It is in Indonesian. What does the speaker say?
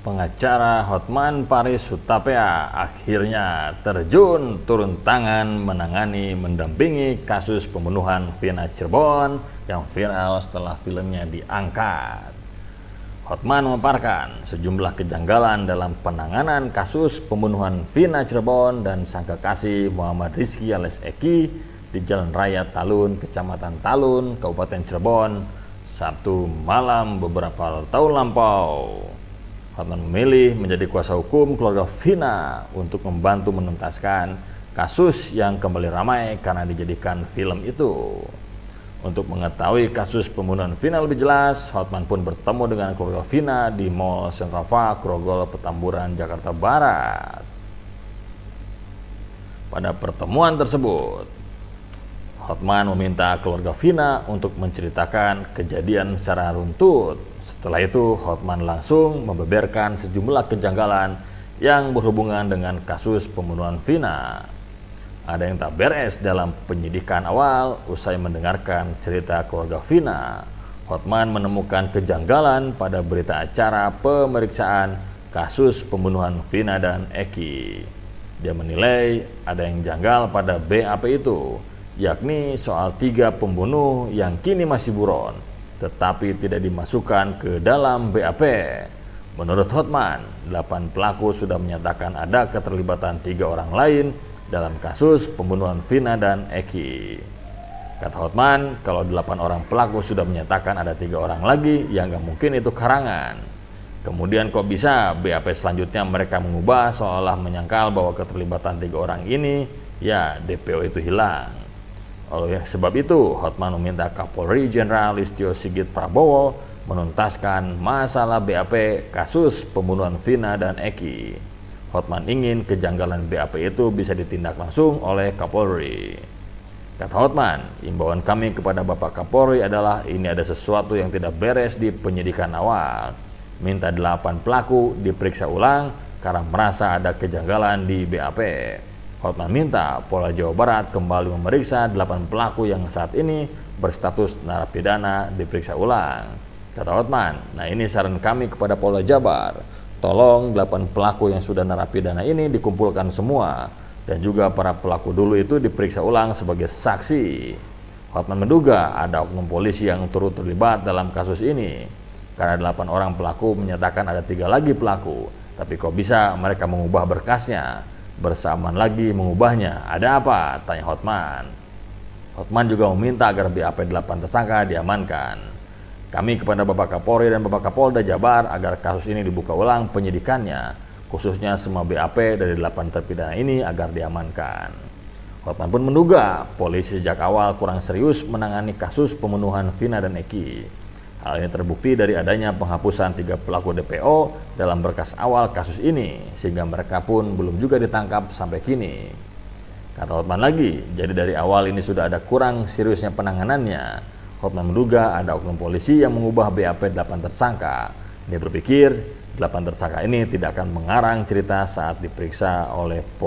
Pengacara Hotman Paris Hutapea akhirnya terjun turun tangan menangani mendampingi kasus pembunuhan Vina Cirebon yang viral setelah filmnya diangkat. Hotman memaparkan sejumlah kejanggalan dalam penanganan kasus pembunuhan Vina Cirebon dan sang kekasih Muhammad Rizky alias Eki di Jalan Raya Talun, Kecamatan Talun, Kabupaten Cirebon, Sabtu malam beberapa tahun lampau. Hotman memilih menjadi kuasa hukum keluarga Vina untuk membantu menuntaskan kasus yang kembali ramai karena dijadikan film itu. Untuk mengetahui kasus pembunuhan Vina lebih jelas, Hotman pun bertemu dengan keluarga Vina di Mall Central Park, Grogol, Petamburan, Jakarta Barat. Pada pertemuan tersebut, Hotman meminta keluarga Vina untuk menceritakan kejadian secara runtut. Setelah itu, Hotman langsung membeberkan sejumlah kejanggalan yang berhubungan dengan kasus pembunuhan Vina. Ada yang tak beres dalam penyidikan awal. Usai mendengarkan cerita keluarga Vina, Hotman menemukan kejanggalan pada berita acara pemeriksaan kasus pembunuhan Vina dan Eki. Dia menilai ada yang janggal pada BAP itu, yakni soal 3 pembunuh yang kini masih buron, tetapi tidak dimasukkan ke dalam BAP. Menurut Hotman, 8 pelaku sudah menyatakan ada keterlibatan 3 orang lain dalam kasus pembunuhan Vina dan Eki. Kata Hotman, kalau 8 orang pelaku sudah menyatakan ada 3 orang lagi, ya nggak mungkin itu karangan. Kemudian kok bisa BAP selanjutnya mereka mengubah seolah menyangkal bahwa keterlibatan 3 orang ini, ya DPO itu hilang. Oleh sebab itu, Hotman meminta Kapolri Jenderal Listio Sigit Prabowo menuntaskan masalah BAP kasus pembunuhan Vina dan Eki. Hotman ingin kejanggalan BAP itu bisa ditindak langsung oleh Kapolri. Kata Hotman, imbauan kami kepada Bapak Kapolri adalah ini ada sesuatu yang tidak beres di penyidikan awal. Minta 8 pelaku diperiksa ulang karena merasa ada kejanggalan di BAP. Hotman minta Polda Jawa Barat kembali memeriksa 8 pelaku yang saat ini berstatus narapidana diperiksa ulang. Kata Hotman, nah ini saran kami kepada Polda Jabar. Tolong 8 pelaku yang sudah narapidana ini dikumpulkan semua dan juga para pelaku dulu itu diperiksa ulang sebagai saksi. Hotman menduga ada oknum polisi yang turut terlibat dalam kasus ini karena 8 orang pelaku menyatakan ada 3 lagi pelaku, tapi kok bisa mereka mengubah berkasnya, bersamaan lagi mengubahnya, ada apa? Tanya Hotman. Hotman juga meminta agar BAP 8 tersangka diamankan. Kami kepada Bapak Kapolri dan Bapak Kapolda Jabar agar kasus ini dibuka ulang penyidikannya, khususnya semua BAP dari 8 terpidana ini agar diamankan. Hotman pun menduga polisi sejak awal kurang serius menangani kasus pembunuhan Vina dan Eki. Hal ini terbukti dari adanya penghapusan 3 pelaku DPO dalam berkas awal kasus ini, sehingga mereka pun belum juga ditangkap sampai kini. Kata Hotman lagi, jadi dari awal ini sudah ada kurang seriusnya penanganannya. Hotman menduga ada oknum polisi yang mengubah BAP 8 tersangka. Dia berpikir 8 tersangka ini tidak akan mengarang cerita saat diperiksa oleh Polri.